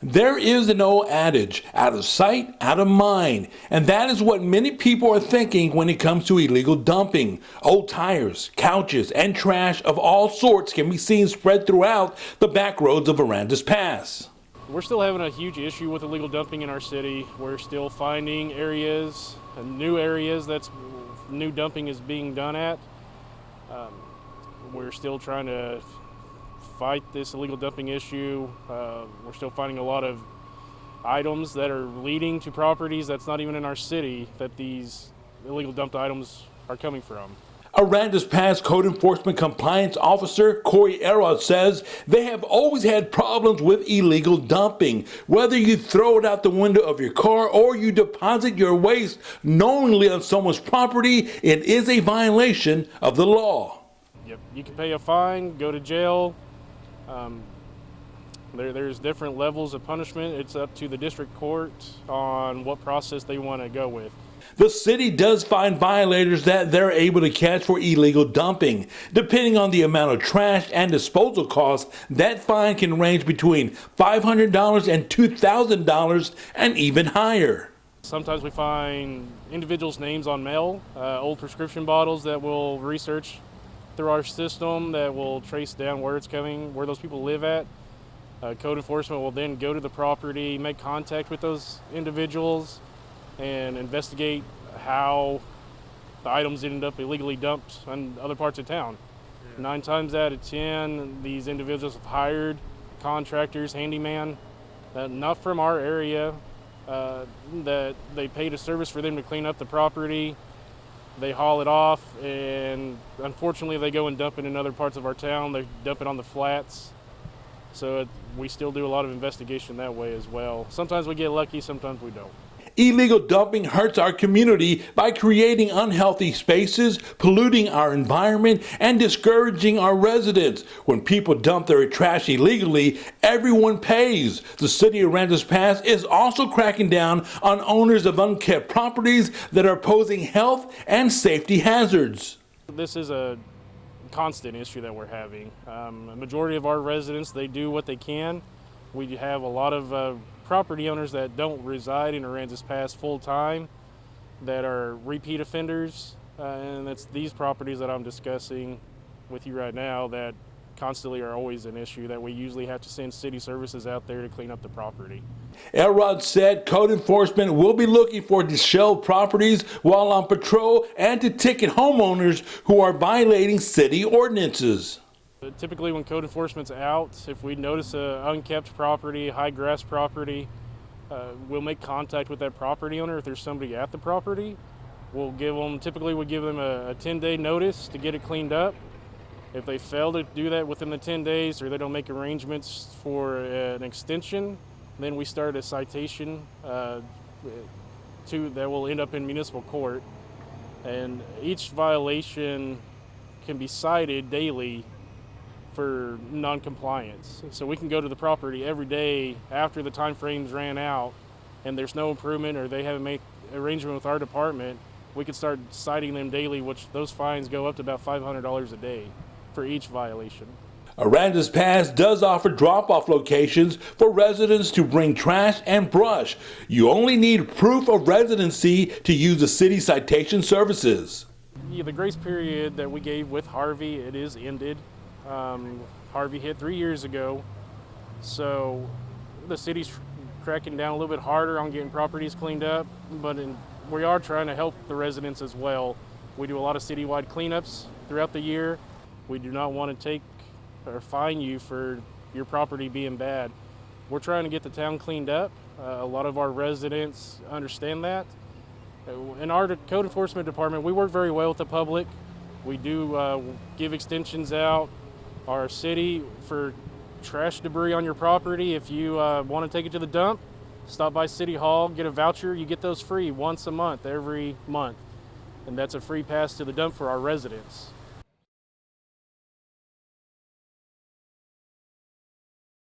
There is an old adage, out of sight, out of mind, and that is what many people are thinking when it comes to illegal dumping. Old tires, couches, and trash of all sorts can be seen spread throughout the back roads of Aransas Pass. We're still having a huge issue with illegal dumping in our city. We're still finding areas, new areas that's new dumping is being done at. We're still trying to fight this illegal dumping issue. We're still finding a lot of items that are leading to properties that's not even in our city that these illegal dumped items are coming from. Aransas Pass Code Enforcement Compliance Officer Cory says they have always had problems with illegal dumping. Whether you throw it out the window of your car or you deposit your waste knowingly on someone's property, it is a violation of the law. Yep, you can pay a fine, go to jail. There's different levels of punishment. It's up to the district court on what process they want to go with. The city does find violators that they're able to catch for illegal dumping. Depending on the amount of trash and disposal costs, that fine can range between $500 and $2,000 and even higher. Sometimes we find individuals' names on mail, old prescription bottles that we'll research through our system that will trace down where it's coming, where those people live at. Code enforcement will then go to the property, make contact with those individuals, and investigate how the items ended up illegally dumped in other parts of town. 9 times out of 10, these individuals have hired contractors, handyman, not from our area, that they paid a service for them to clean up the property. They haul it off, and unfortunately they go and dump it in other parts of our town. They dump it on the flats. So we still do a lot of investigation that way as well. Sometimes we get lucky, sometimes we don't. Illegal dumping hurts our community by creating unhealthy spaces, polluting our environment, and discouraging our residents. When people dump their trash illegally, everyone pays. The city of Aransas Pass is also cracking down on owners of unkept properties that are posing health and safety hazards. This is a constant issue that we're having. A majority of our residents, they do what they can. We have a lot of property owners that don't reside in Aransas Pass full time, that are repeat offenders, and it's these properties that I'm discussing with you right now that constantly are always an issue that we usually have to send city services out there to clean up the property. Elrod said code enforcement will be looking for disheveled properties while on patrol and to ticket homeowners who are violating city ordinances. Typically when code enforcement's out, if we notice an unkept property, high grass property, we'll make contact with that property owner. If there's somebody at the property, typically we'll give them a 10-day notice to get it cleaned up. If they fail to do that within the 10 days or they don't make arrangements for an extension, then we start a citation that will end up in municipal court. And each violation can be cited daily for non-compliance. So we can go to the property every day after the time frames ran out and there's no improvement or they haven't made arrangement with our department, we could start citing them daily, which those fines go up to about $500 a day for each violation. Aransas Pass does offer drop-off locations for residents to bring trash and brush. You only need proof of residency to use the city citation services. Yeah, the grace period that we gave with Harvey, it is ended. Harvey hit 3 years ago, so the city's cracking down a little bit harder on getting properties cleaned up, but we are trying to help the residents as well. We do a lot of citywide cleanups throughout the year. We do not want to take or fine you for your property being bad. We're trying to get the town cleaned up. A lot of our residents understand that. In our code enforcement department, we work very well with the public. We do give extensions out. Our city for trash debris on your property, if you want to take it to the dump, stop by City Hall, get a voucher. You get those free once a month, every month. And that's a free pass to the dump for our residents.